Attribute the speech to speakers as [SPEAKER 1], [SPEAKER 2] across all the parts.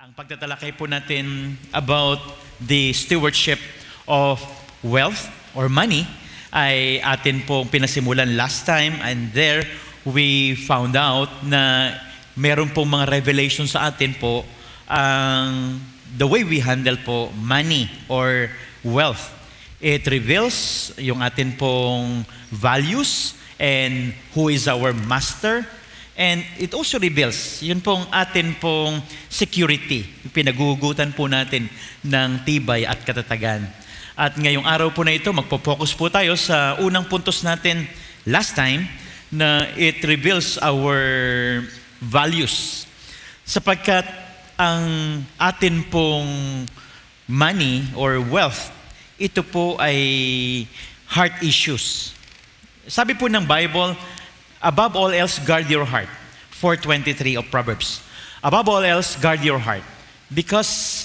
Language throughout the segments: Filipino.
[SPEAKER 1] Ang pagtatalakay po natin about the stewardship of wealth or money ay atin pong pinasimulan last time, and there we found out na meron pong mga revelation sa atin po ang the way we handle po money or wealth. It reveals yung atin pong values and who is our master. And it also reveals, yun pong atin pong security, pinagugutan po natin ng tibay at katatagan. At ngayong araw po na ito, magpo-focus po tayo sa unang puntos natin last time, na it reveals our values. Sapagkat ang atin pong money or wealth, ito po ay heart issues. Sabi po ng Bible, above all else, guard your heart. 4:23 of Proverbs. Above all else, guard your heart. Because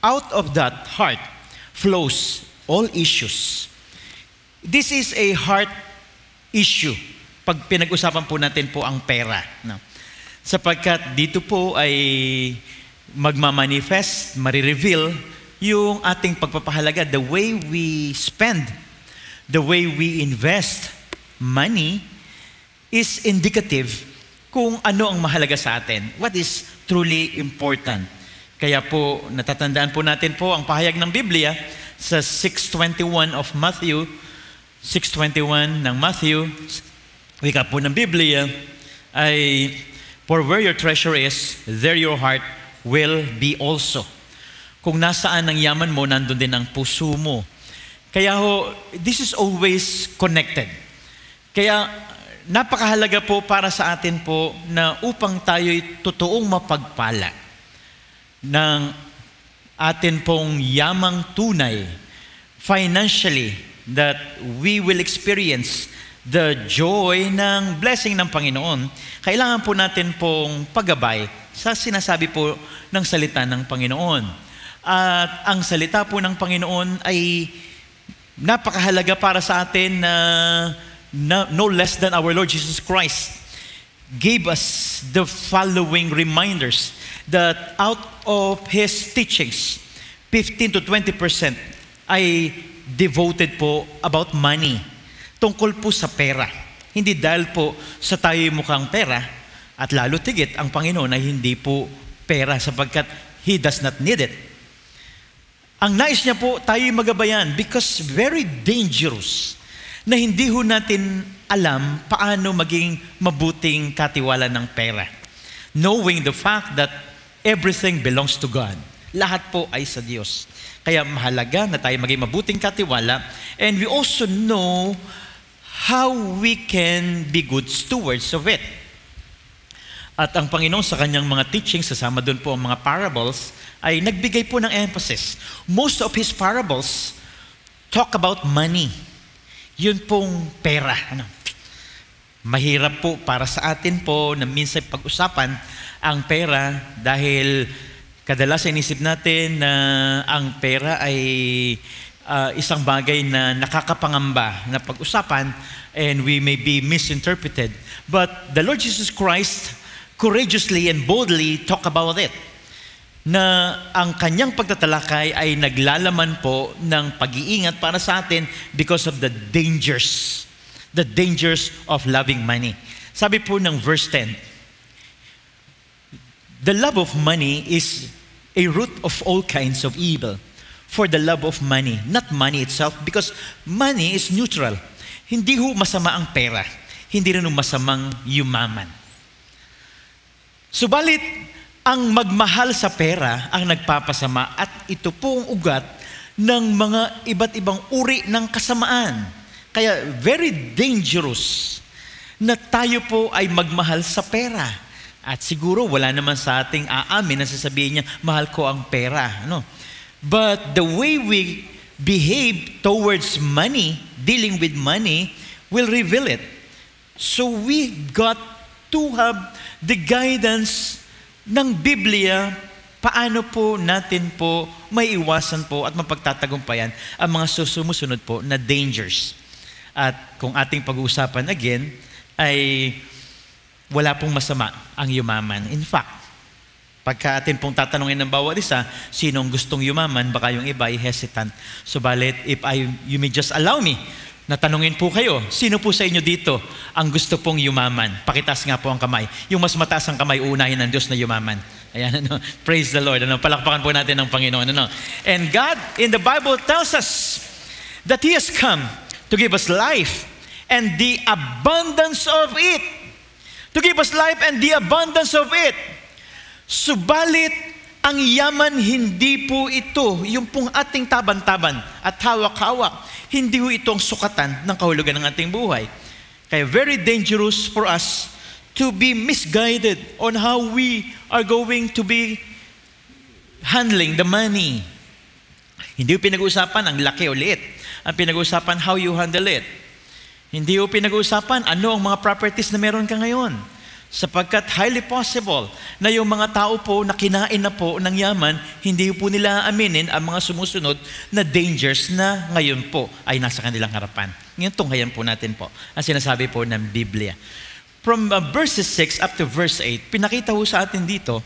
[SPEAKER 1] out of that heart flows all issues. This is a heart issue. Pag pinag-usapan po natin po ang pera. No? Sapagkat dito po ay magmamanifest, marireveal yung ating pagpapahalaga. The way we spend, the way we invest money is indicative kung ano ang mahalaga sa atin. What is truly important. Kaya po, natatandaan po natin po ang pahayag ng Biblia sa 6:21 of Matthew, 6:21 ng Matthew, wika po ng Biblia, ay, for where your treasure is, there your heart will be also. Kung nasaan ang yaman mo, nandun din ang puso mo. Kaya ho, this is always connected. Kaya, napakahalaga po para sa atin po na upang tayo'y totoong mapagpala ng atin pong yamang tunay financially, that we will experience the joy ng blessing ng Panginoon, kailangan po natin pong paggabay sa sinasabi po ng salita ng Panginoon. At ang salita po ng Panginoon ay napakahalaga para sa atin na no less than our Lord Jesus Christ gave us the following reminders that out of His teachings, 15 to 20% ay devoted po about money. Tungkol po sa pera. Hindi dahil po sa tayo'y mukhang pera, at lalo tigit ang Panginoon ay hindi po pera sapagkat He does not need it. Ang nais niya po tayo'y magabayan because very dangerous na hindi ho natin alam paano maging mabuting katiwala ng pera. Knowing the fact that everything belongs to God. Lahat po ay sa Diyos. Kaya mahalaga na tayo maging mabuting katiwala, and we also know how we can be good stewards of it. At ang Panginoon sa kanyang mga teachings, sasama doon po ang mga parables, ay nagbigay po ng emphasis. Most of His parables talk about money. Yun pong pera. Mahirap po para sa atin po na minsan pag-usapan ang pera dahil kadalasan inisip natin na ang pera ay isang bagay na nakakapangamba na pag-usapan, and we may be misinterpreted. But the Lord Jesus Christ courageously and boldly talk about it, na ang kanyang pagtatalakay ay naglalaman po ng pag-iingat para sa atin because of the dangers of loving money. Sabi po ng verse 10, the love of money is a root of all kinds of evil. For the love of money, not money itself, because money is neutral. Hindi ho masama ang pera, hindi rin ho masamang yumaman. Subalit, ang magmahal sa pera ang nagpapasama, at ito po ang ugat ng mga iba't ibang uri ng kasamaan. Kaya very dangerous na tayo po ay magmahal sa pera. At siguro wala naman sa ating aamin na sasabihin niya, mahal ko ang pera. No? But the way we behave towards money, dealing with money, will reveal it. So we got to have the guidance ng Biblia, paano po natin po may iwasan po at mapagtatagumpayan ang mga sumusunod po na dangers. At kung ating pag-uusapan again, ay wala pong masama ang yumaman. In fact, Pagka atin pong tatanungin ng bawat isa, sinong gustong yumaman, baka yung iba ay hesitant. Subalit, you may just allow me, natanungin po kayo, sino po sa inyo dito ang gusto pong yumaman? Pakitaas nga po ang kamay. Yung mas mataas ang kamay, uunahin ng Diyos na yumaman. Ayan, praise the Lord. Palakpakan po natin ng Panginoon. And God, in the Bible, tells us that He has come to give us life and the abundance of it. To give us life and the abundance of it. Subalit, ang yaman, hindi po ito, yung pong ating taban-taban at hawak-hawak, hindi po itong sukatan ng kahulugan ng ating buhay. Kaya very dangerous for us to be misguided on how we are going to be handling the money. Hindi po pinag-uusapan ang laki o liit. Ang pinag-uusapan, how you handle it. Hindi po pinag-uusapan, ano ang mga properties na meron ka ngayon. Sapagkat highly possible na yung mga tao po na kinain na po ng yaman, hindi po nila aminin ang mga sumusunod na dangers na ngayon po ay nasa kanilang harapan. Ngayon tunghayan po natin po ang sinasabi po ng Biblia. From verses 6 up to verse 8, pinakita po sa atin dito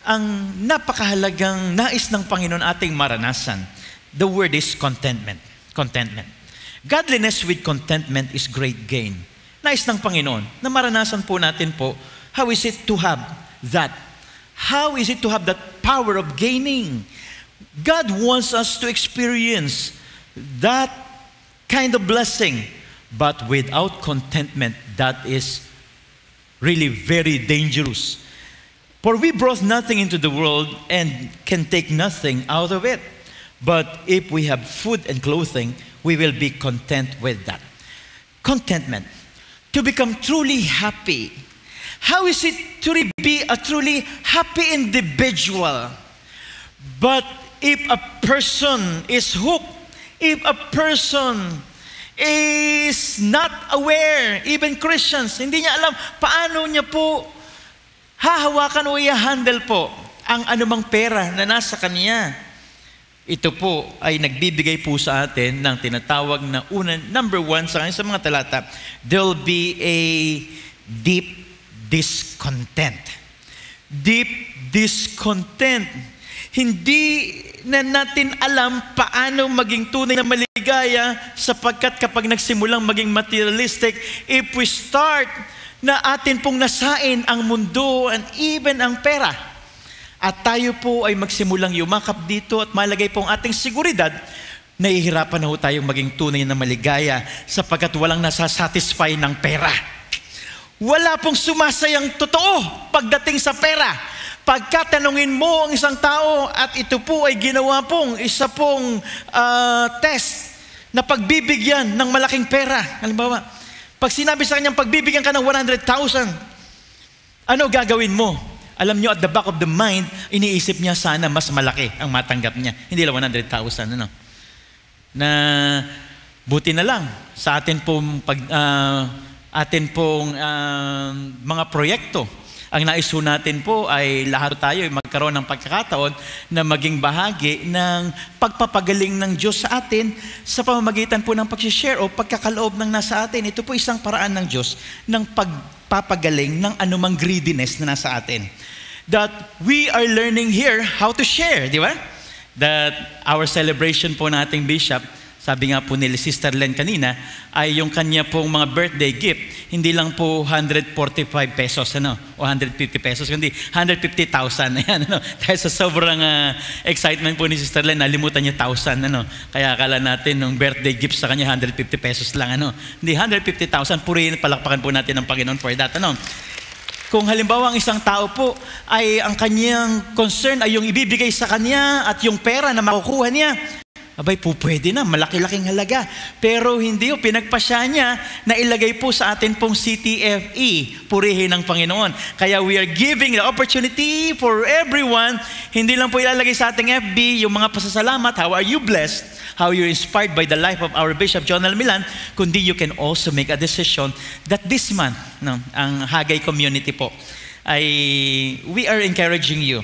[SPEAKER 1] ang napakahalagang nais ng Panginoon ating maranasan. The word is contentment. Contentment. Godliness with contentment is great gain. Nais ng Panginoon na maranasan po natin po, how is it to have that? How is it to have that power of gaining? God wants us to experience that kind of blessing, but without contentment, that is really very dangerous. For we brought nothing into the world and can take nothing out of it. But if we have food and clothing, we will be content with that. Contentment. To become truly happy. How is it to be a truly happy individual? But if a person is hooked, if a person is not aware, even Christians, hindi niya alam paano niya po hahawakan o i-handle po ang anumang pera na nasa kanya. Ito po ay nagbibigay po sa atin ng tinatawag na number 1 sa mga talata, there'll be a deep discontent. Deep discontent. Hindi na natin alam paano maging tunay na maligaya sapagkat kapag nagsimulang maging materialistic, if we start na atin pong nasain ang mundo and even ang pera, at tayo po ay magsimulang yumakap dito at malagay po ang ating seguridad, nahihirapan na po tayong maging tunay na maligaya sapagkat walang nasasatisfy ng pera. Wala pong sumasayang totoo pagdating sa pera. Pagkatanungin mo ang isang tao at ito po ay ginawa pong isa pong test na pagbibigyan ng malaking pera. Halimbawa, pag sinabi sa kanyang pagbibigyan ka ng 100,000, ano gagawin mo? Alam nyo, at the back of the mind, iniisip niya sana mas malaki ang matanggap niya. Hindi lang 100,000, Na buti na lang sa atin pong, mga proyekto. Ang nais natin po ay lahat tayo magkaroon ng pagkakataon na maging bahagi ng pagpapagaling ng Diyos sa atin sa pamamagitan po ng pag-share o pagkakaloob ng nasa atin. Ito po isang paraan ng Diyos ng pagpapagaling ng anumang greediness na nasa atin. That we are learning here how to share, di ba? That our celebration po nating Bishop, sabi nga po ni Sister Len kanina, ay yung kanya pong mga birthday gift, hindi lang po 145 pesos, o 150 pesos, kundi 150,000. Ayan, Dahil sa sobrang excitement po ni Sister Len, nalimutan niya 1,000, Kaya akala natin nung birthday gift sa kanya, 150 pesos lang, Hindi, 150,000, purihin, palakpakan po natin ng Panginoon for that, Kung halimbawa ang isang tao po ay ang kanyang concern ay yung ibibigay sa kanya at yung pera na makukuha niya, abay po pwede na, malaki-laking halaga. Pero hindi, pinagpasya niya na ilagay po sa atin pong CTFE, purihin ng Panginoon. Kaya we are giving the opportunity for everyone, hindi lang po ilalagay sa ating FB yung mga pasasalamat, how are you blessed, how you're inspired by the life of our Bishop Jonel Milan, kundi you can also make a decision that this month, ang Hagay community po, ay we are encouraging you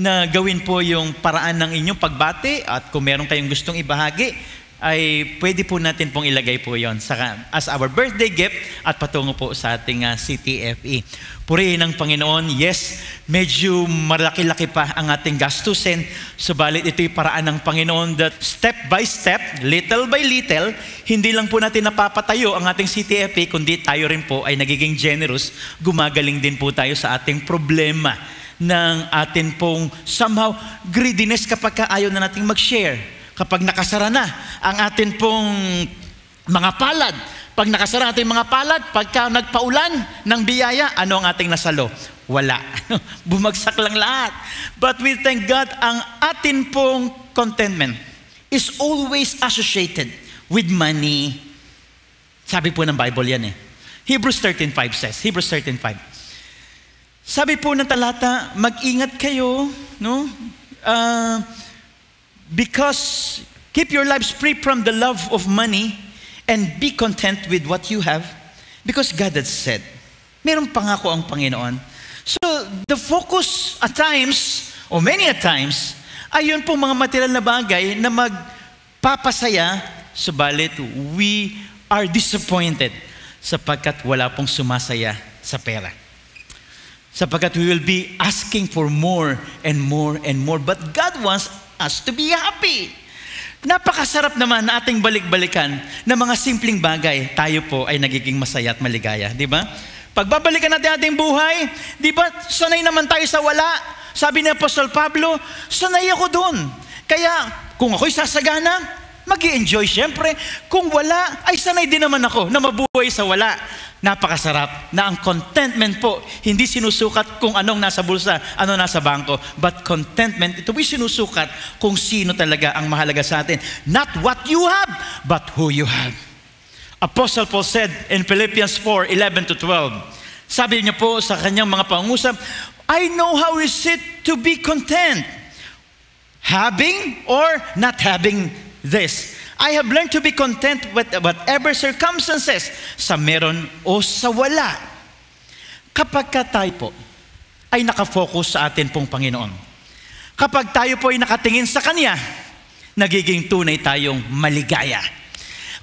[SPEAKER 1] na gawin po yung paraan ng inyong pagbati at kung meron kayong gustong ibahagi, ay pwede po natin pong ilagay po yon as our birthday gift at patungo po sa ating CTFE. Purihin ng Panginoon. Yes, medyo malaki-laki pa ang ating gastusin, subalit ito'y paraan ng Panginoon that step by step, little by little, hindi lang po natin napapatayo ang ating CTFE, kundi tayo rin po ay nagiging generous, gumagaling din po tayo sa ating problema ng atin pong somehow greediness kapag ayaw na nating mag-share. Kapag nakasara na ang atin pong mga palad, pag nakasara natin mga palad, pagka nagpaulan ng biyaya, ano ang ating nasalo? Wala. Bumagsak lang lahat. But we thank God, ang atin pong contentment is always associated with money. Sabi po ng Bible yan eh. Hebrews 13:5 says, Hebrews 13:5. Sabi po ng talata, mag-ingat kayo, no? Because keep your lives free from the love of money and be content with what you have, because God has said. Meron pangako ang Panginoon. So the focus at times, or many at times, ay yun po mga material na bagay na magpapasaya, subalit we are disappointed sapagkat wala pong sumasaya sa pera. Sapagkat we will be asking for more and more and more. But God wants us to be happy. Napakasarap naman na ating balik-balikan na mga simpleng bagay, tayo po ay nagiging masaya at maligaya. Di ba? Pagbabalikan natin ating buhay, di ba, sanay naman tayo sa wala. Sabi ni Apostol Pablo, sanay ako doon. Kaya kung ako'y sasagana, mag-i-enjoy siyempre. Kung wala, ay sanay din naman ako na mabuhay sa wala. Napakasarap na ang contentment po, hindi sinusukat kung anong nasa bulsa, ano nasa bangko, but contentment, ito po'y sinusukat kung sino talaga ang mahalaga sa atin. Not what you have, but who you have. Apostle Paul said in Philippians 4:11-12, sabi niya po sa kanyang mga pangusap, I know how is it to be content, having or not having this. I have learned to be content with whatever circumstances, sa meron o sa wala. Kapag tayo po ay nakafocus sa atin pong Panginoon, kapag tayo po ay nakatingin sa Kanya, nagiging tunay tayong maligaya.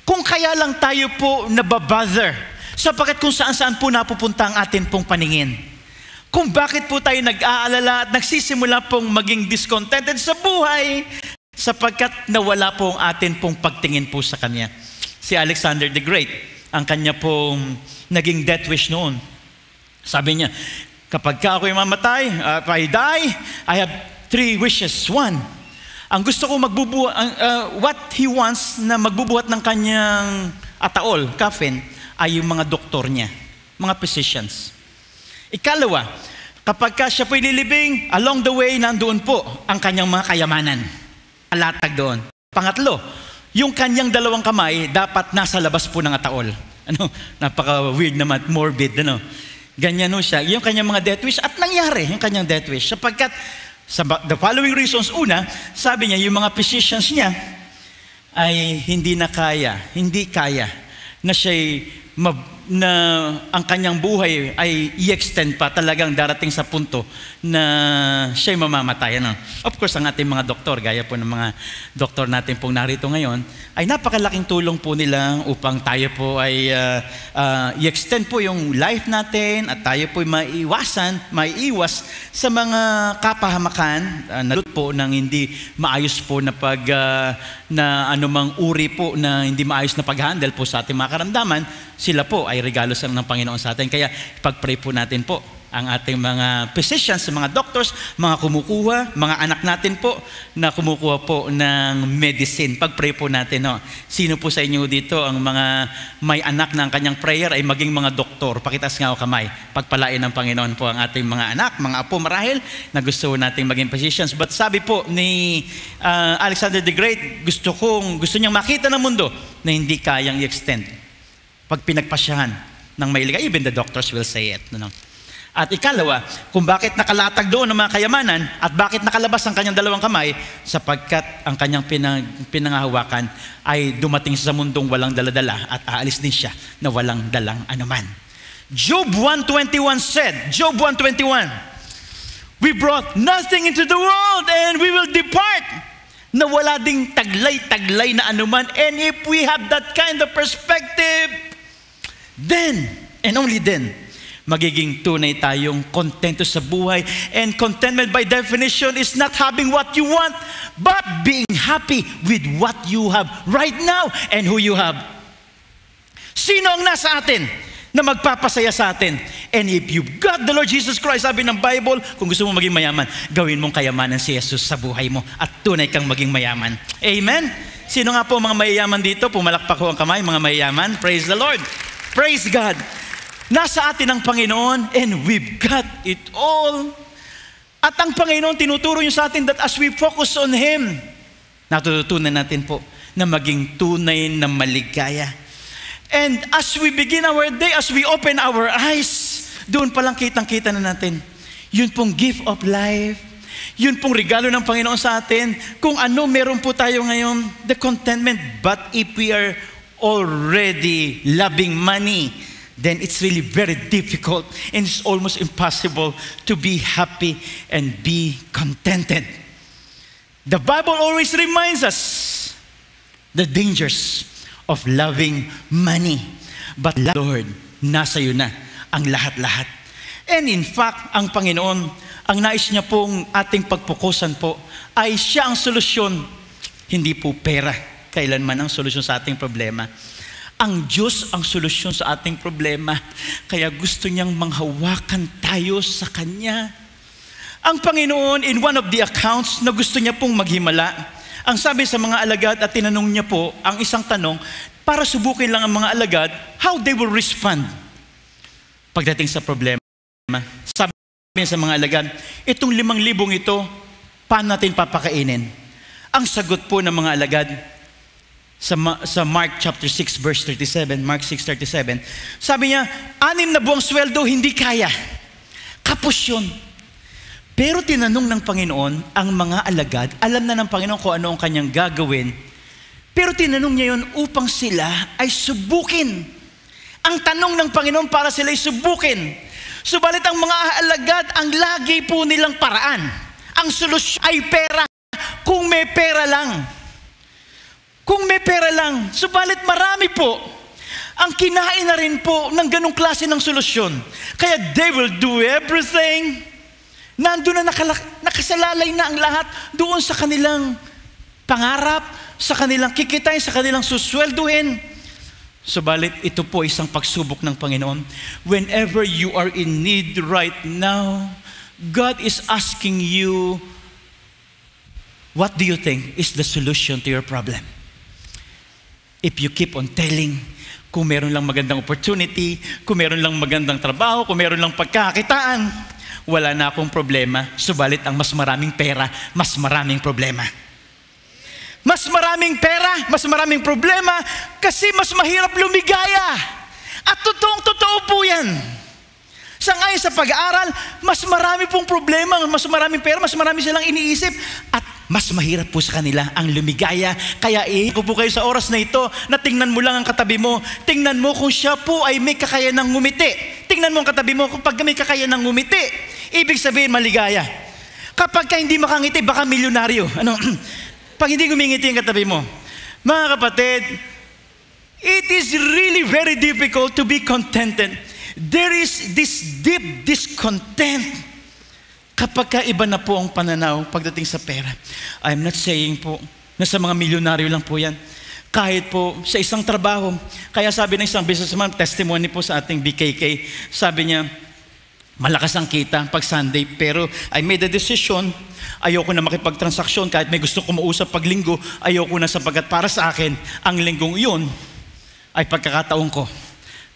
[SPEAKER 1] Kung kaya lang tayo po nababother, sapagkat kung saan-saan po napupunta ang atin pong paningin, kung bakit po tayo nag-aalala at nagsisimula pong maging discontented sa buhay, sapagkat nawala po ang atin pong pagtingin po sa Kanya. Si Alexander the Great, ang kanya pong naging death wish noon. Sabi niya, kapag ako'y mamatay, if I die, I have 3 wishes. 1, ang gusto ko what he wants na magbubuhat ng kanyang ataol, coffin, ay yung mga doktor niya, mga physicians. Ikalawa, kapag siya po'y lilibing, along the way, nandoon po ang kanyang mga kayamanan. Alatag doon. Pangatlo, yung kanyang 2 kamay dapat nasa labas po ng ataol. Napaka-weird naman, morbid, Ganyan siya. Yung kanyang mga death wish, at nangyari yung kanyang death wish. Sapagkat, the following reasons, una, sabi niya, yung mga physicians niya ay hindi kaya na siya'y na ang kanyang buhay ay i-extend pa, talagang darating sa punto na siya'y mamamatay. Of course, ang ating mga doktor, gaya po ng mga doktor natin pong narito ngayon, ay napakalaking tulong po nila upang tayo po ay i-extend po yung life natin at tayo po ay maiiwas sa mga kapahamakan na po ng hindi maayos po na na anumang uri po na hindi maayos na pag-handle po sa ating mga karamdaman. Sila po ay regalo ng Panginoon sa atin. Kaya pag-pray po natin po ang ating mga physicians, mga doctors, mga kumukuha, mga anak natin po na kumukuha po ng medicine. Pag-pray po natin. Sino po sa inyo dito ang mga may anak na ang kanyang prayer ay maging mga doktor? Pakitas nga o kamay. Pagpalain ng Panginoon po ang ating mga anak, mga apo marahil na gusto nating maging physicians. But sabi po ni Alexander the Great, gusto niyang makita ng mundo na hindi kayang i-extend pag pinagpasyahan ng mailigay. Even the doctors will say it. At ikalawa, kung bakit nakalatag doon ng mga kayamanan at bakit nakalabas ang kanyang 2 kamay, sapagkat ang kanyang pinangahawakan ay dumating sa mundong walang daladala at aalis din siya na walang dalang anuman. Job 1:21 said, Job 1:21, we brought nothing into the world and we will depart. na wala ding taglay-taglay na anuman. And if we have that kind of perspective, then, and only then, magiging tunay tayong kontento sa buhay. And contentment by definition is not having what you want, but being happy with what you have right now and who you have. Sino ang nasa atin na magpapasaya sa atin? And if you've got the Lord Jesus Christ, sabi ng Bible, kung gusto mo maging mayaman, gawin mong kayamanan si Jesus sa buhay mo at tunay kang maging mayaman. Amen? Sino nga po mga mayayaman dito? Pumalakpak ko ang kamay, mga mayayaman. Praise the Lord. Praise God. Nasa atin ang Panginoon and we've got it all. At ang Panginoon tinuturo niyo sa atin that as we focus on Him, natututunan natin po na maging tunay na maligaya. And as we begin our day, as we open our eyes, doon palang kitang-kita na natin. Yun pong gift of life. Yun pong regalo ng Panginoon sa atin. Kung ano meron po tayo ngayon, the contentment. But if we are already loving money, then it's really very difficult and it's almost impossible to be happy and be contented. The Bible always reminds us the dangers of loving money. But Lord, nasa iyo na ang lahat-lahat. And in fact, ang Panginoon, ang nais niya pong ating pagpukusan po, ay siya ang solusyon, hindi po pera. Kailanman ang solusyon sa ating problema. Ang Diyos ang solusyon sa ating problema. Kaya gusto niyang manghawakan tayo sa Kanya. Ang Panginoon, in one of the accounts na gusto niya pong maghimala, ang sabi sa mga alagad at tinanong niya po ang isang tanong para subukin lang ang mga alagad how they will respond pagdating sa problema. Sabi niya sa mga alagad, itong 5,000 ito, paano natin papakainin? Ang sagot po ng mga alagad sa Mark chapter 6 verse 37, Mark 6:37, sabi niya, 6 na buwang sweldo hindi kaya. Kapos yun. Pero tinanong ng Panginoon ang mga alagad, alam na ng Panginoon kung ano ang kanyang gagawin, pero tinanong niya yun upang sila ay subukin. Ang tanong ng Panginoon para sila ay subukin. Subalit ang mga alagad, ang lagi po nilang paraan, ang solusyon ay pera. Kung may pera lang. Kung may pera lang. Subalit marami po ang kinain na rin po ng ganong klase ng solusyon. Kaya they will do everything. Nandun na nakasalalay na ang lahat doon sa kanilang pangarap, sa kanilang kikitain, sa kanilang suswelduhin. Subalit ito po isang pagsubok ng Panginoon. Whenever you are in need right now, God is asking you, what do you think is the solution to your problem? If you keep on telling, kung meron lang magandang opportunity, kung meron lang magandang trabaho, kung meron lang pagkakakitaan, wala na akong problema. Subalit ang mas maraming pera, mas maraming problema. Mas maraming pera, mas maraming problema, kasi mas mahirap lumigaya. At totoong-totoo po yan. Sangayon sa pag-aaral, mas marami pong problema, mas maraming pera, mas marami silang iniisip, at mas mahirap po sa kanila ang lumigaya. Kaya ko po kayo sa oras na ito, na tingnan mo lang ang katabi mo. Tingnan mo kung siya po ay may kakayanang ngumiti. Tingnan mo ang katabi mo kung pag may kakayanang ngumiti. Ibig sabihin maligaya. Kapag ka hindi makangiti, baka milyonaryo. Ano? Pag hindi gumingiti ang katabi mo. Mga kapatid, it is really very difficult to be contented. There is this deep discontent kapag ka iba na po ang pananaw pagdating sa pera. I'm not saying po na sa mga milyonaryo lang po yan. Kahit po sa isang trabaho. Kaya sabi ng isang businessman, testimony po sa ating BKK, sabi niya, malakas ang kita pag Sunday, pero I made a decision, ayoko na makipagtransaksyon kahit may gusto ko mausap pag linggo, ayoko na sapagkat para sa akin, ang linggong iyon ay pagkakataon ko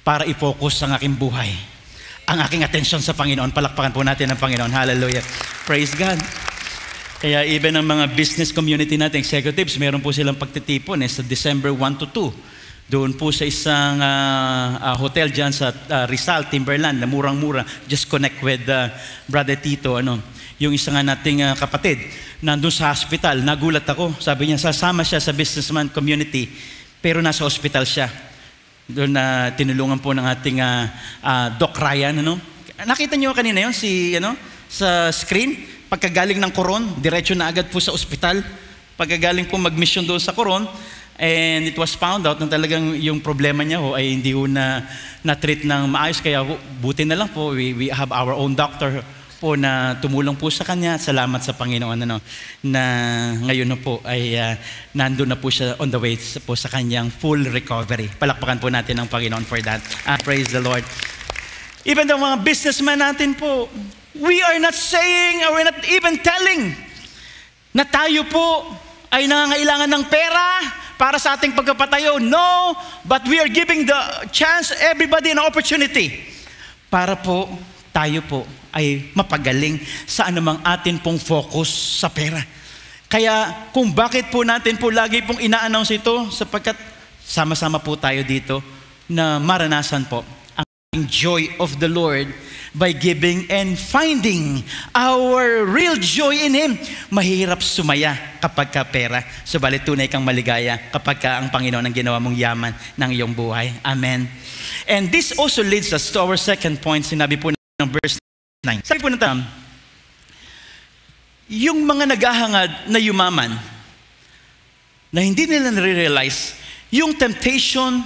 [SPEAKER 1] para i-focus ang aking buhay, ang aking atensyon sa Panginoon. Palakpakan po natin ang Panginoon. Hallelujah. Praise God. Kaya even ang mga business community natin, executives, meron po silang pagtitipon sa December 1 to 2. Doon po sa isang hotel dyan sa Rizal, Timberland, na murang-mura. Just connect with Brother Tito. Yung isa nga nating kapatid, nandun sa hospital, nagulat ako. Sabi niya, sasama siya sa businessman community, pero nasa hospital siya. Doon na tinulungan po ng ating Doc Ryan. Nakita niyo kanina yun, sa screen, pagkagaling ng koron, diretso na agad po sa ospital pagkagaling po mag-mission doon sa Coron, and it was found out na talagang yung problema niya ho ay hindi ho na-treat ng maayos. Kaya buti na lang po, we have our own doctor po na tumulong po sa kanya. Salamat sa Panginoon na ngayon na po ay nandun na po siya on the way po sa kanyang full recovery. Palakpakan po natin ang Panginoon for that. Praise the Lord. Even the mga businessmen natin po, we are not saying or we're not even telling na tayo po ay nangangailangan ng pera para sa ating pagkapatayo. No, but we are giving the chance, everybody an opportunity para po tayo po ay mapagaling sa anumang atin pong focus sa pera. Kaya kung bakit po natin po lagi pong ina-announce ito, sapagkat sama-sama po tayo dito na maranasan po ang joy of the Lord by giving and finding our real joy in Him. Mahirap sumaya kapag ka pera, subalit tunay kang maligaya kapag ka ang Panginoon ang ginawa mong yaman ng iyong buhay. Amen. And this also leads us to our second point. Sinabi po ng verse 9. Sabi po natin, yung mga naghahangad na yumaman, na hindi nila nare-realize yung temptation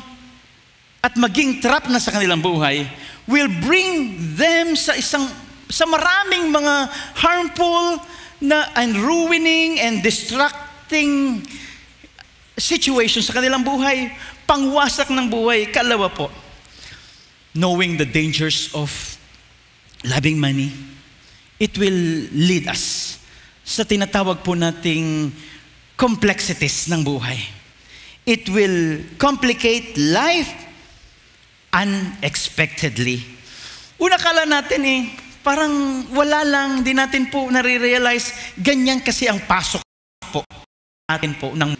[SPEAKER 1] at maging trap na sa kanilang buhay will bring them sa maraming mga harmful na and ruining and distracting situations sa kanilang buhay, pangwasak ng buhay. Kalawa po, knowing the dangers of loving money, it will lead us sa tinatawag po nating complexities ng buhay. It will complicate life unexpectedly. Una kala natin parang wala lang, hindi natin po nare-realize, ganyan kasi ang pasok po natin po ng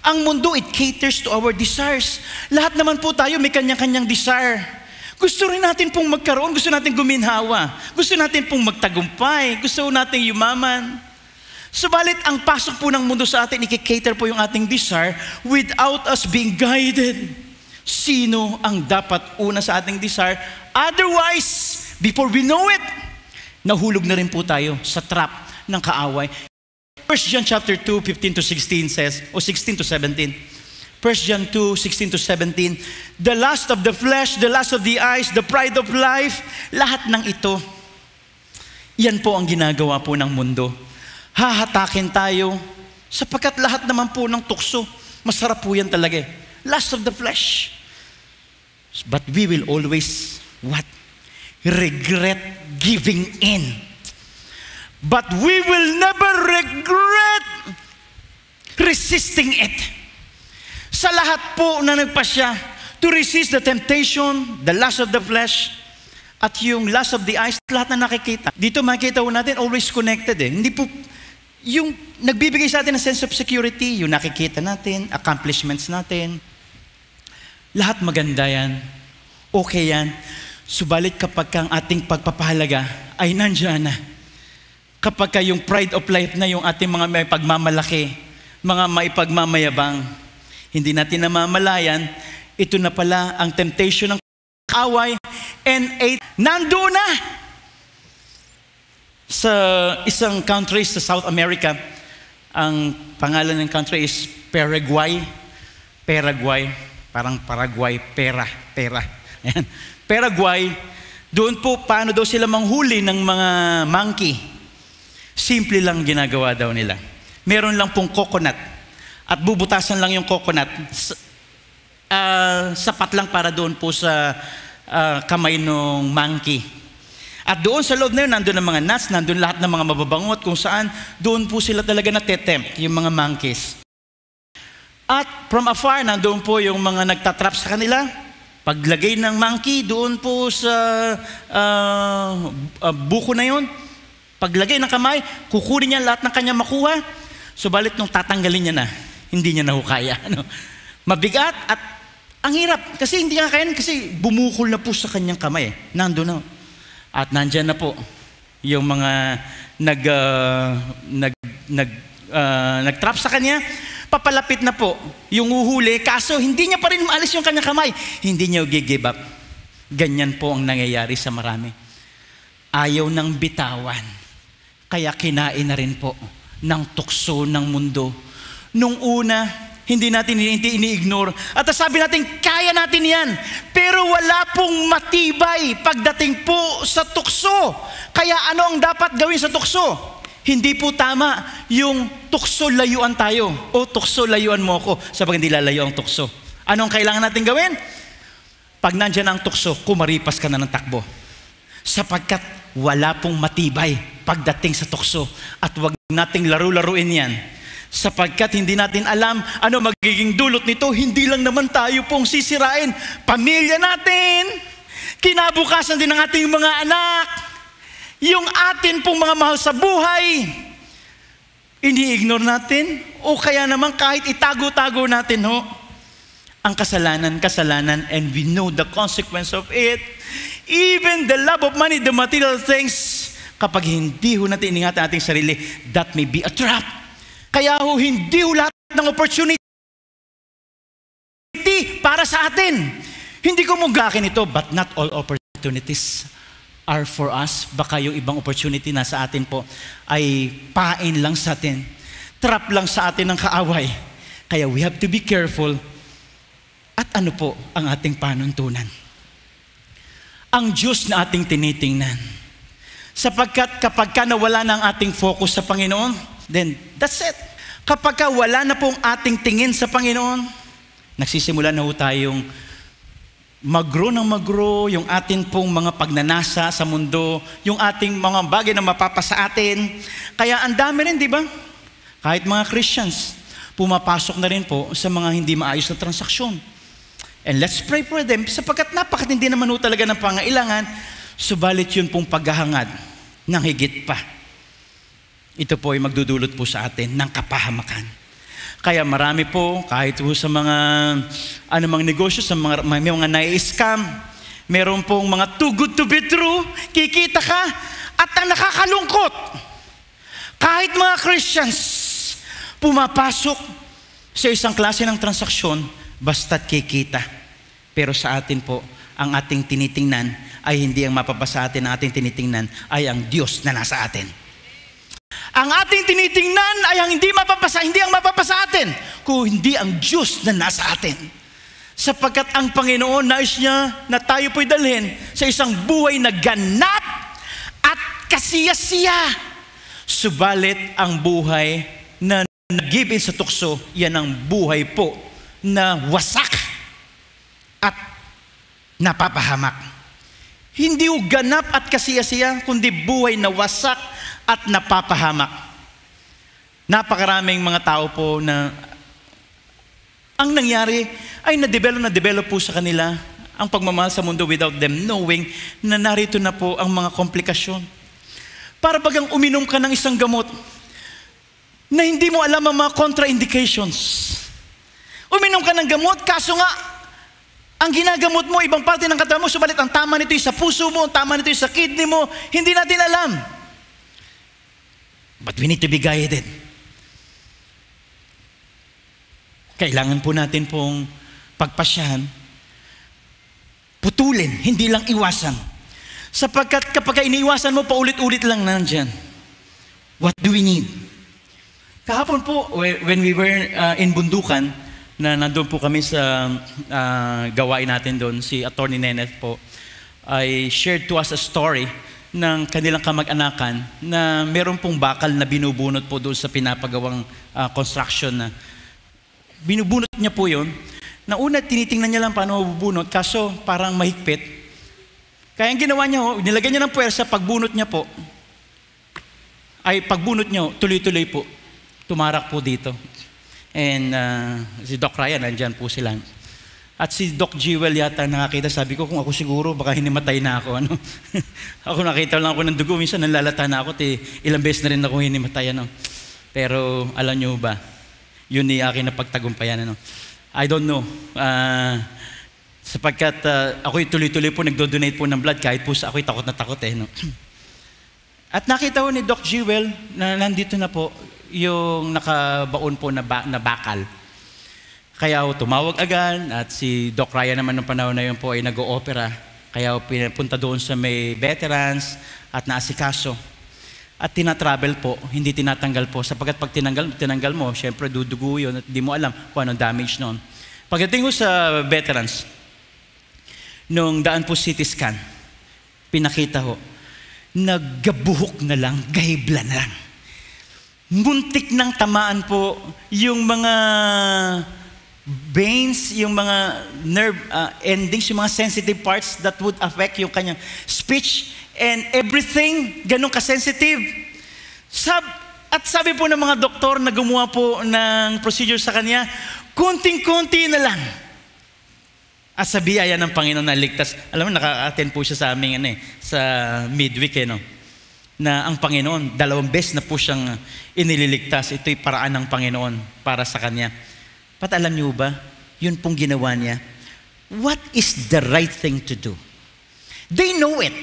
[SPEAKER 1] ang mundo. It caters to our desires. Lahat naman po tayo may kanya-kanyang desire. Gusto rin natin pong magkaroon, gusto natin guminhawa, gusto natin pong magtagumpay, gusto natin yumaman. Subalit ang pasok po ng mundo sa atin, i-cater po yung ating desire without us being guided. Sino ang dapat una sa ating desire? Otherwise, before we know it, nahulog na rin po tayo sa trap ng kaaway. 1 John chapter 2, 15 to 16 says, o 16 to 17. 1 John 2, 16 to 17, the lust of the flesh, the lust of the eyes, the pride of life, lahat ng ito, yan po ang ginagawa po ng mundo. Hahatakin tayo, sapagkat lahat naman po ng tukso, masarap po yan talaga. Lust of the flesh. But we will always, what? Regret giving in. But we will never regret resisting it. Sa lahat po na nagpasya to resist the temptation, the lust of the flesh, at yung lust of the eyes, lahat na nakikita. Dito makikita po natin, always connected Hindi po, yung nagbibigay sa atin ng sense of security, yung nakikita natin, accomplishments natin, lahat maganda yan. Okay yan. Subalit kapag ang ating pagpapahalaga ay nandiyan na. Kapag yung pride of life na yung ating mga may pagmamalaki, mga may pagmamayabang, hindi natin namamalayan, ito na pala ang temptation ng kaaway and nandoon na. Sa isang country sa South America, ang pangalan ng country is Paraguay. Parang Paraguay, pera. Ayan. Paraguay, doon po, paano daw sila manghuli ng mga monkey? Simple lang ginagawa daw nila. Meron lang pong coconut. At bubutasan lang yung coconut. Sapat lang para doon po sa kamay ng monkey. At doon sa loob na yun, nandun ang mga nuts, nandun lahat ng mga mababangot, kung saan, doon po sila talaga natetempt, yung mga monkeys. At from afar, nandoon po yung mga nagtatrap sa kanila. Paglagay ng monkey doon po sa buko na yun, paglagay ng kamay, kukunin niya lahat ng kanya makuha. Subalit nung tatanggalin niya na, hindi niya na kaya. Mabigat at ang hirap. Kasi hindi niya kaya, kasi bumukol na po sa kanyang kamay. Nandoon na. At nandyan na po yung mga nag-trap sa kanya. Papalapit na po yung uhuli, kaso hindi niya pa rin maalis yung kanyang kamay. Hindi niya give up. Ganyan po ang nangyayari sa marami. Ayaw ng bitawan. Kaya kinain na rin po ng tukso ng mundo. nung una, hindi natin ini-ignore. At sabi natin, kaya natin yan. Pero wala pong matibay pagdating po sa tukso. Kaya ano ang dapat gawin sa tukso? Hindi po tama yung tukso layuan tayo. O tukso layuan mo ako, sabi hindi lalayo ang tukso. Anong kailangan natin gawin? Pag nandyan ang tukso, kumaripas ka na ng takbo. Sapagkat wala pong matibay pagdating sa tukso. At wag nating laro-laruin yan. Sapagkat hindi natin alam ano magiging dulot nito. Hindi lang naman tayo pong sisirain. Pamilya natin, kinabukasan din ng ating mga anak, yung atin pong mga mahal sa buhay, ini-ignore natin. O kaya naman kahit itago-tago natin ang kasalanan, and we know the consequence of it. Even the love of money, the material things, kapag hindi natin iningatan ating sarili, that may be a trap. Kaya hindi lahat ng opportunity para sa atin. Hindi ko munggakin ito, but not all opportunities are for us. Baka yung ibang opportunity na sa atin po ay pain lang sa atin. Trap lang sa atin ng kaaway. Kaya we have to be careful. At ano po ang ating panuntunan? Ang Diyos na ating tinitingnan. Sapagkat kapag ka nawala na ang ating focus sa Panginoon, then that's it. Kapag ka wala na pong ating tingin sa Panginoon, nagsisimula na po tayong magro ng magro, yung atin pong mga pagnanasa sa mundo, yung ating mga bagay na mapapasa atin. Kaya ang dami rin, di ba? Kahit mga Christians, pumapasok na rin po sa mga hindi maayos na transaksyon. And let's pray for them, sapagkat napakatindi naman po talaga ng pangailangan, subalit yun pong paghahangad ng higit pa. Ito po ay magdudulot po sa atin ng kapahamakan. Kaya marami po, kahit po sa mga anumang negosyo, sa may mga nai-scam, meron pong mga too good to be true, kikita ka, at ang nakakalungkot, kahit mga Christians, pumapasok sa isang klase ng transaksyon, basta't kikita. Pero sa atin po, ang ating tinitingnan ay hindi ang mapapasa atin, ang ating tinitingnan ay ang Diyos na nasa atin. Ang ating tinitingnan ay ang hindi ang mapapasa atin, kung hindi ang Diyos na nasa atin. Sapagkat ang Panginoon nais niya na tayo po'y dalhin sa isang buhay na ganap at kasiyasiya. Subalit ang buhay na nag-give in sa tukso, yan ang buhay po na wasak at napapahamak. Hindi o ganap at kasiyasiya, kundi buhay na wasak at napapahamak. Napakaraming mga tao po na ang nangyari ay na-develop po sa kanila ang pagmamahal sa mundo without them knowing na narito na po ang mga komplikasyon. Para bagang uminom ka ng isang gamot na hindi mo alam ang mga contraindications. Uminom ka ng gamot, kaso nga, ang ginagamot mo, ibang parte ng katawan mo, subalit ang tama nito sa puso mo, ang tama nito sa kidney mo, hindi natin alam. But we need to be guided. Kailangan po natin pong pagpasyahan, putulin, hindi lang iwasan. Sapagkat kapag iniiwasan mo, paulit-ulit lang nandyan. What do we need? Kahapon po, when we were in Bundukan, na nandun po kami sa gawain natin doon, si Attorney Neneth po, ay shared to us a story ng kanilang kamag-anakan na meron pong bakal na binubunot po doon sa pinapagawang construction na binubunot niya po yun. Na una, tinitingnan niya lang paano mabubunot, kaso parang mahigpit. Kaya ang ginawa niya, nilagyan niya ng puwersa, pagbunot niya po, tuloy-tuloy po, tumarak po dito. And si Doc Ryan, nandyan po sila. At si Doc Jewel yata nakakita, sabi ko, kung ako siguro, baka hinimatay na ako. Ano? Ako nakita lang ako ng dugo, minsan nalalata na ako, ilang beses na rin ako hinimatay. Ano? Pero alam nyo ba, yun ni akin na pagtagumpayan. Ano? I don't know. Sapagkat ako'y tuloy-tuloy po, nagdo-donate po ng blood, kahit po sa ako'y takot na takot. No? At nakita ko ni Doc Jewel na nandito na po, yung nakabaon po na bakal. Kaya tumawag agad at si Doc Ryan naman ng panahon na yun po ay nag-o-opera. Kaya pinapunta doon sa may veterans at naasikaso.
[SPEAKER 2] at tinatravel po, hindi tinatanggal po. Sapagkat pag tinanggal mo, syempre dudugo yun at di mo alam kung anong damage noon. Pagdating ko sa veterans, nung daan po CT scan, pinakita ho, naggabuhok na lang, gahibla na lang. Muntik ng tamaan po yung mga veins, yung mga nerve endings, yung mga sensitive parts that would affect yung kanyang speech and everything, ganun ka-sensitive. At sabi po ng mga doktor na gumawa po ng procedure sa kanya, konting-konti na lang. At sa biyaya ng Panginoon na ligtas. Alam mo, nakaka-attend po siya sa aming sa midweek, no? Na ang Panginoon, 2 beses na po siyang inililigtas. Ito'y paraan ng Panginoon para sa kanya. Pat alam niyo ba, yun pong ginawa niya. What is the right thing to do? They know it.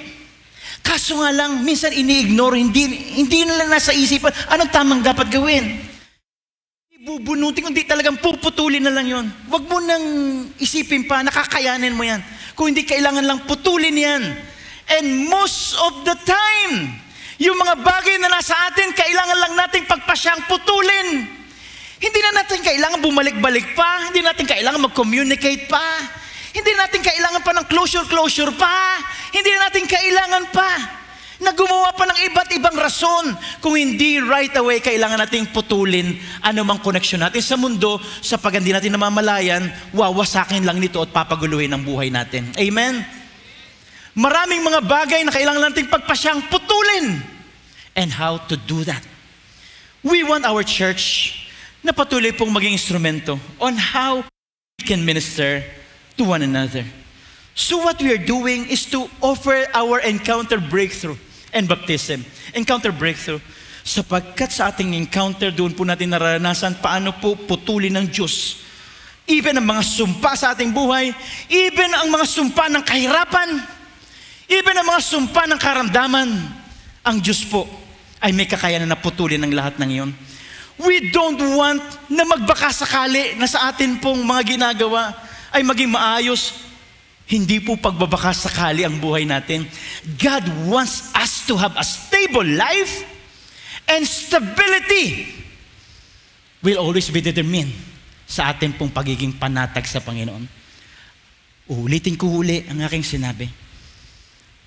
[SPEAKER 2] Kaso nga lang, minsan ini-ignore, hindi nila nasa isipan, anong tamang dapat gawin? Bubunutin, hindi talagang puputulin na lang yun. Huwag mo nang isipin pa, nakakayanin mo yan. Kung hindi, kailangan lang putulin yan. And most of the time, yung mga bagay na nasa atin, kailangan lang nating pagpasyang putulin. Hindi na natin kailangan bumalik-balik pa. Hindi natin kailangan mag-communicate pa. Hindi natin kailangan pa ng closure pa. Hindi natin kailangan pa na gumawa pa ng iba't ibang rason. Kung hindi right away, kailangan nating putulin anumang koneksyon natin sa mundo, sa pag hindi natin namamalayan, wawasakin lang nito at papaguluhin ang buhay natin. Amen? Maraming mga bagay na kailangan nating pagpasyang putulin. And how to do that? We want our church na patuloy pong maging instrumento on how we can minister to one another. So what we are doing is to offer our encounter breakthrough and baptism. Encounter breakthrough. Sapagkat sa ating encounter, doon po natin naranasan paano po putulin ng Diyos. Even ang mga sumpa sa ating buhay, even ang mga sumpa ng kahirapan, even ang mga sumpa ng karamdaman, ang Diyos po ay may kakayanan na putulin ng lahat ng iyon. We don't want na magbakasakali na sa atin pong mga ginagawa ay maging maayos. Hindi po pagbabakasakali ang buhay natin. God wants us to have a stable life, and stability will always be determined sa atin pong pagiging panatag sa Panginoon. Ulitin ko huli ang aking sinabi.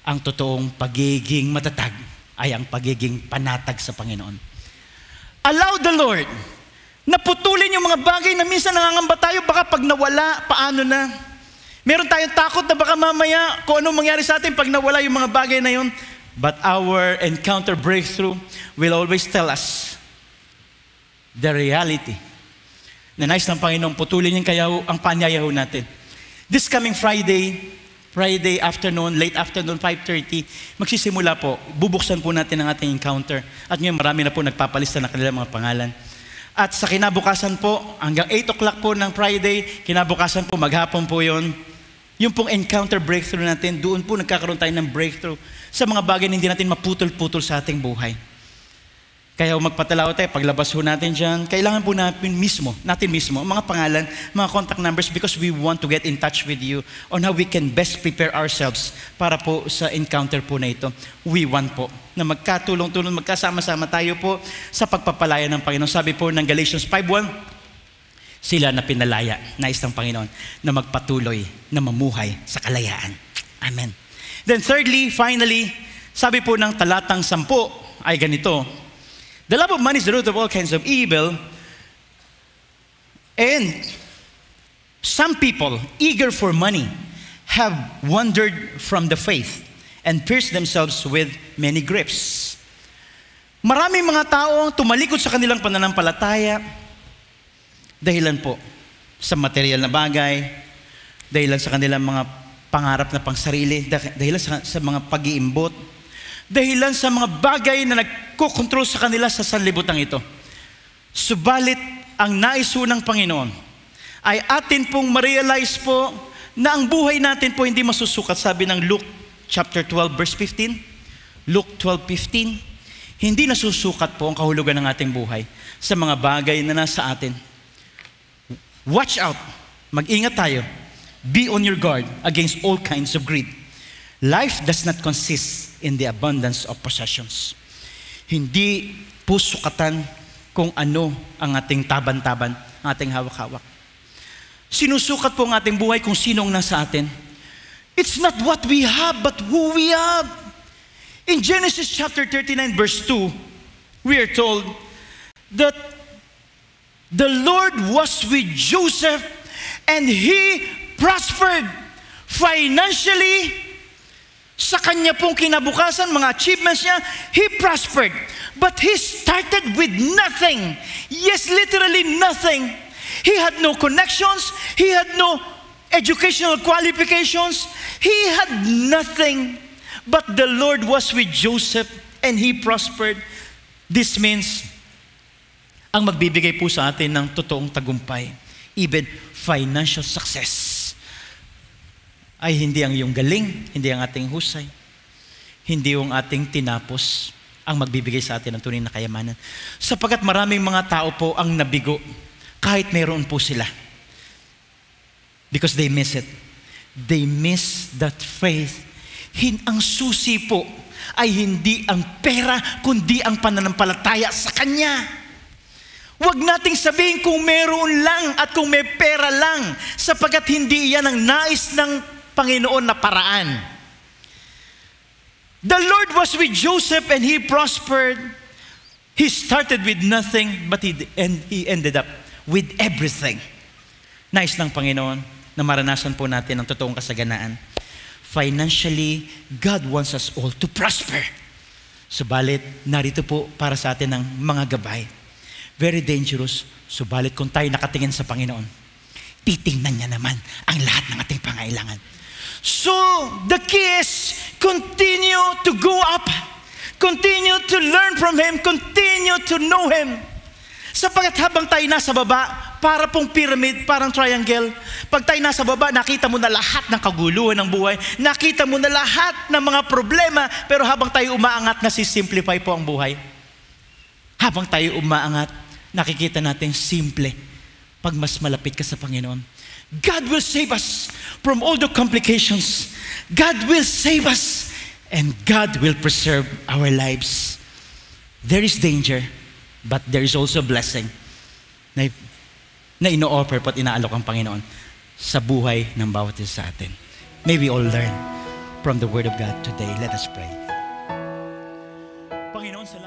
[SPEAKER 2] Ang totoong pagiging matatag ay ang pagiging panatag sa Panginoon. Allow the Lord na putulin yung mga bagay na minsan nangangamba tayo, baka pag nawala, paano na? Meron tayong takot na baka mamaya kung anong mangyari sa atin pag nawala yung mga bagay na yun. But our encounter breakthrough will always tell us the reality. Na nais ng Panginoong putulin yung kaya ang panyayaho natin. This coming Friday afternoon, late afternoon, 5:30, magsisimula po. Bubuksan po natin ang ating encounter. At ngayon marami na po nagpapalista ng kanilang mga pangalan. At sa kinabukasan po, hanggang 8 o'clock po ng Friday, kinabukasan po, maghapon po yun. Yung pong encounter breakthrough natin, doon po nagkakaroon tayo ng breakthrough sa mga bagay na hindi natin maputol-putol sa ating buhay. Kaya magpatalaw tayo, paglabas ho natin dyan, kailangan po natin mismo, mga pangalan, mga contact numbers, because we want to get in touch with you on how we can best prepare ourselves para po sa encounter po na ito. We want po na magkatulong-tulong, magkasama-sama tayo po sa pagpapalaya ng Panginoon. Sabi po ng Galatians 5:1, sila na pinalaya, nais ng Panginoon, na magpatuloy, na mamuhay sa kalayaan. Amen. Then thirdly, finally, sabi po ng talatang 10 ay ganito, the love of money is the root of all kinds of evil, and some people, eager for money, have wandered from the faith and pierced themselves with many griefs. Maraming mga tao tumalikod sa kanilang pananampalataya dahilan po sa material na bagay, dahilan sa kanilang mga pangarap na pangsarili, dahilan sa mga pag-iimbot, dahilan sa mga bagay na nagkokontrol sa kanila sa sanlibutan ito. Subalit, ang nais ng Panginoon ay atin pong ma-realize po na ang buhay natin po hindi masusukat. Sabi ng Luke chapter 12 verse 15, Luke 12:15, hindi nasusukat po ang kahulugan ng ating buhay sa mga bagay na nasa atin. Watch out, mag-ingat tayo. Be on your guard against all kinds of greed. Life does not consist in the abundance of possessions. Hindi po sukatan kung ano ang ating taban-taban, ang ating hawak-hawak. Sinusukat po ang ating buhay kung sino ang nasa atin. It's not what we have, but who we have. In Genesis chapter 39, verse 2, we are told that the Lord was with Joseph and he prospered financially. Sa kanya pong kinabukasan, mga achievements niya, he prospered. But he started with nothing. Yes, literally nothing. He had no connections. He had no educational qualifications. He had nothing. But the Lord was with Joseph and he prospered. This means, ang magbibigay po sa atin ng totoong tagumpay, even financial success, ay hindi ang iyong galing, hindi ang ating husay, hindi yung ating tinapos ang magbibigay sa atin ng tunay na kayamanan. Sapagkat maraming mga tao po ang nabigo kahit mayroon po sila. Because they miss it. They miss that faith. Ang susi po ay hindi ang pera, kundi ang pananampalataya sa Kanya. Huwag nating sabihin kung meron lang at kung may pera lang, sapagkat hindi yan ang nais ng Panginoon na paraan. The Lord was with Joseph and he prospered. He started with nothing, but he ended up with everything. Nais ng Panginoon na maranasan po natin ang totoong kasaganaan. Financially, God wants us all to prosper. Subalit, narito po para sa atin ang mga gabay. Very dangerous. Subalit kung tayo nakatingin sa Panginoon, titingnan niya naman ang lahat ng ating pangailangan. So, the key is continue to go up. Continue to learn from Him. Continue to know Him. Sapagkat habang tayo nasa baba, para pong pyramid, parang triangle, pag tayo nasa baba, nakita mo na lahat ng kaguluhan ng buhay, nakita mo na lahat ng mga problema, pero habang tayo umaangat, nasisimplify po ang buhay. Habang tayo umaangat, nakikita natin simple pag mas malapit ka sa Panginoon. God will save us from all the complications. God will save us and God will preserve our lives. There is danger, but there is also blessing na ino-offer po at inaalok ang Panginoon sa buhay ng bawat isa sa atin. May we all learn from the Word of God today. Let us pray. Panginoon, salamat.